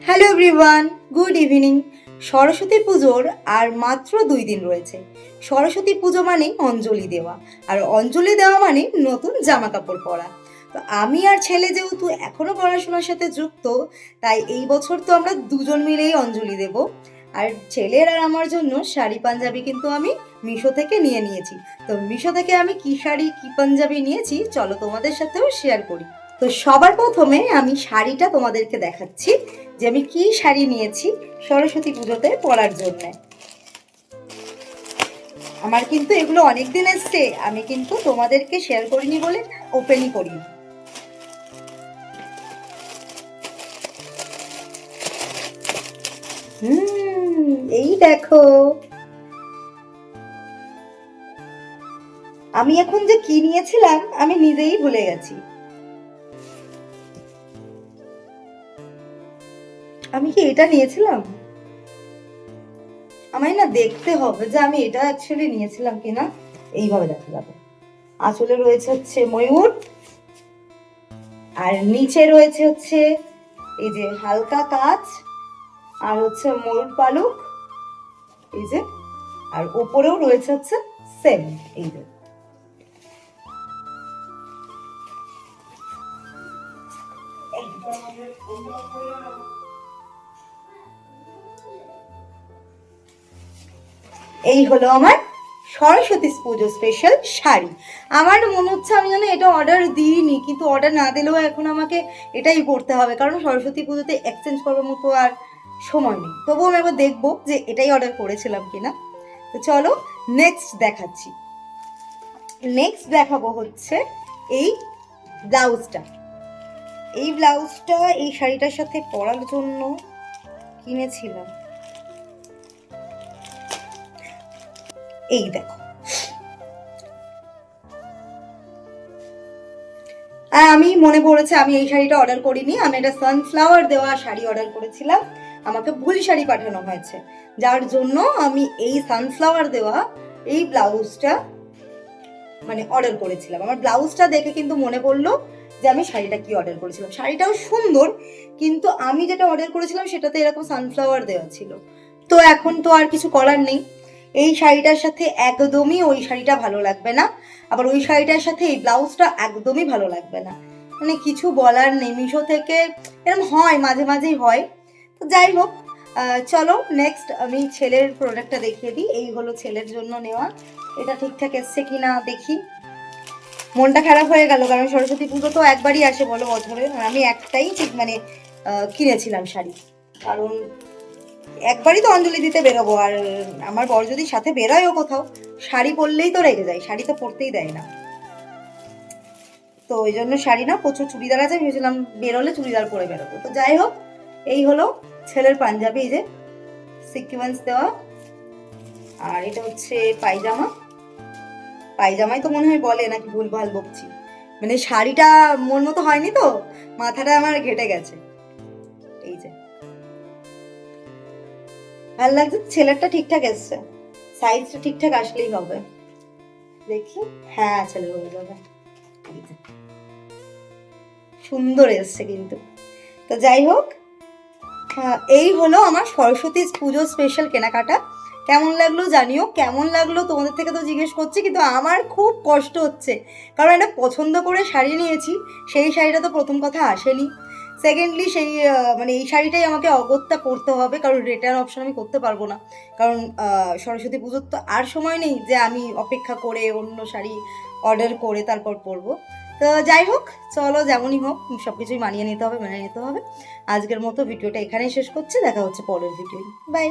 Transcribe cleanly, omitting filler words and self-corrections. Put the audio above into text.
Hello everyone, good evening. Saraswati পুজোর আর মাত্র 2 দিন রয়েছে। সরস্বতী পুজো মানে অঞ্জলি দেওয়া, আর অঞ্জলি দেওয়া মানে নতুন জামা কাপড় পরা। তো আমি আর ছেলে যেহেতু এখনো পড়াশোনার সাথে যুক্ত, তাই এই বছর তো আমরা দুজন মিলেই অঞ্জলি দেব। আর ছেলের আর আমার জন্য শাড়ি পাঞ্জাবি কিন্তু আমি মিশো থেকে নিয়ে নিয়েছি। তো মিশো থেকে আমি কি শাড়ি কি পাঞ্জাবি নিয়েছি চলো তোমাদের সাথেও শেয়ার করি। তো সবার প্রথমে আমি শাড়িটা তোমাদেরকে দেখাচ্ছি যে আমি কি শাড়ি নিয়েছি সরস্বতী পুজোতে পরার জন্য। আমার কিন্তু এগুলো অনেকদিন এসছে, আমি কিন্তু তোমাদেরকে শেয়ার করিনি বলে ওপেনই করিনি। এই দেখো, আমি এখন যে কি নিয়েছিলাম আমি নিজেই ভুলে গেছি। আমি কি এটা নিয়েছিলাম? আমায় না দেখতে হবে যে আমি এটা অ্যাকচুয়ালি নিয়েছিলাম কিনা। এইভাবে দেখা যাবে। আঁচলে রয়েছে হচ্ছে ময়ূর, আর নিচে রয়েছে হচ্ছে এই যে হালকা কাজ, আর হচ্ছে ময়ূর পালক, এই যে, আর উপরেও রয়েছে হচ্ছে সেম এই যে। এই হলো আমার সরস্বতী পুজো স্পেশাল শাড়ি। আমার মনে হচ্ছে আমি যেন এটা অর্ডার দিইনি, কিন্তু অর্ডার না দিলেও এখন আমাকে এটাই করতে হবে, কারণ সরস্বতী পুজোতে এক্সচেঞ্জ করার মতো আর সময় নেই। তবুও আমি একবার দেখবো যে এটাই অর্ডার করেছিলাম কিনা। তো চলো নেক্সট দেখাচ্ছি। নেক্সট দেখাবো হচ্ছে এই ব্লাউজটা। এই ব্লাউজটা এই শাড়িটার সাথে পরার জন্য কিনেছিলাম। এই দেখো, আর আমি মনে পড়েছে আমি এই শাড়িটা অর্ডার করিনি, আমি একটা সানফ্লাওয়ার দেওয়া শাড়ি অর্ডার করেছিলাম। আমাকে ভুল শাড়ি পাঠানো হয়েছে, যার জন্য আমি এই সানফ্লাওয়ার দেওয়া এই ব্লাউজটা মানে অর্ডার করেছিলাম। আমার ব্লাউজটা দেখে কিন্তু মনে পড়লো যে আমি শাড়িটা কি অর্ডার করেছিলাম। শাড়িটাও সুন্দর, কিন্তু আমি যেটা অর্ডার করেছিলাম সেটাতে এরকম সানফ্লাওয়ার দেওয়া ছিল। তো এখন তো আর কিছু করার নেই। এই শাড়িটার সাথে একদমই ওই শাড়িটা ভালো লাগবে না, আবার ওই শাড়িটার সাথে এই ব্লাউজটা একদমই ভালো লাগবে না। মানে কিছু বলার নেই, মিশো থেকে এরকম হয়, মাঝে মাঝেই হয়। তো যাই হোক, চলো নেক্সট আমি ছেলের প্রোডাক্টটা দেখিয়ে দিই। এই হলো ছেলের জন্য নেওয়া। এটা ঠিকঠাক এসছে কিনা দেখি। মনটা খারাপ হয়ে গেল, কারণ সরস্বতী পুজো তো একবারই আসে বলো বছরে, আমি একটাই ঠিক মানে কিনেছিলাম শাড়ি, কারণ একবারই তো অঞ্জলি দিতে বেরোবো। আর আমার বর যদি সাথে বেরোয়ও কোথাও, শাড়ি পরলেই তো রেগে যায়, শাড়ি তো পরতেই দেয় না। তো ওই জন্য শাড়ি না, প্রচুর চুড়িদার আছে, ভেবেছিলাম বেরোলে চুড়িদার পরে বেরোবো। তো যাই হোক, এই হলো ছেলের পাঞ্জাবি, এই যে সিকোয়েন্স দেওয়া, আর এটা হচ্ছে পায়জামা। পায়জামাই তো মনে হয় বলে, নাকি ভুলভাল বকছি। মানে শাড়িটা মন মতো হয়নি, তো মাথাটা আমার ঘেটে গেছে। এই যে ভালো লাগছে, ছেলেরটা ঠিকঠাক এসছে, সাইজটা ঠিকঠাক আসলেই হবে। দেখি, হ্যাঁ ছেলে হয়ে যাবে। সুন্দর এসছে কিন্তু। তো যাই হোক, এই হলো আমার সরস্বতী পুজো স্পেশাল কেনাকাটা। কেমন লাগলো জানিও, কেমন লাগলো তোমাদের থেকে তো জিজ্ঞেস করছি, কিন্তু আমার খুব কষ্ট হচ্ছে, কারণ একটা পছন্দ করে শাড়ি নিয়েছি, সেই শাড়িটা তো প্রথম কথা আসেনি। সেকেন্ডলি সেই মানে এই শাড়িটাই আমাকে অগত্যা পরতে হবে, কারণ রিটার্ন অপশন আমি করতে পারবো না, কারণ সরস্বতী পুজোর তো আর সময় নেই যে আমি অপেক্ষা করে অন্য শাড়ি অর্ডার করে তারপর পরবো। তো যাই হোক, চলো যেমনই হোক সব কিছুই মানিয়ে নিতে হবে, মেনে নিতে হবে। আজকের মতো ভিডিওটা এখানেই শেষ করছি, দেখা হচ্ছে পরের ভিডিও। বাই।